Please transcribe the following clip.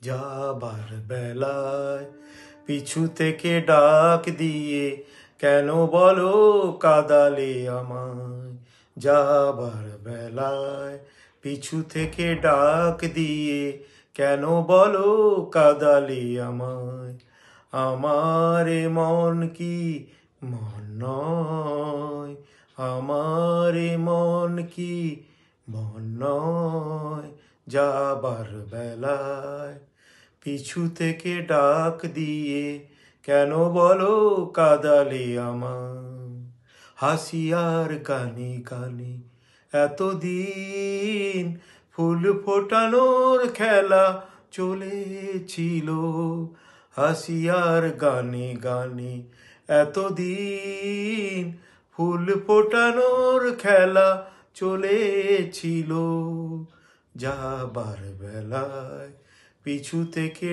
যাবার বেলায় পিছু থেকে ডাক দিয়ে কেন বলো কাদালে আমায়। যাবার বেলায় পিছু থেকে ডাক দিয়ে কেন বলো কাদালে আমায়। আমার এ মন কি মন নয়, আমার এ মন কি মন নয়। যাবার বেলায় পিছু থেকে ডাক দিয়ে কেন বলো কাদালে আমায়। হাসি আর গানে গানে এতদিন ফুল ফোটানোর খেলা চলেছিল। হাসি আর গানে গানে এতদিন ফুল ফোটানোর খেলা চলেছিল। যাবার বেলায় পিছু থেকে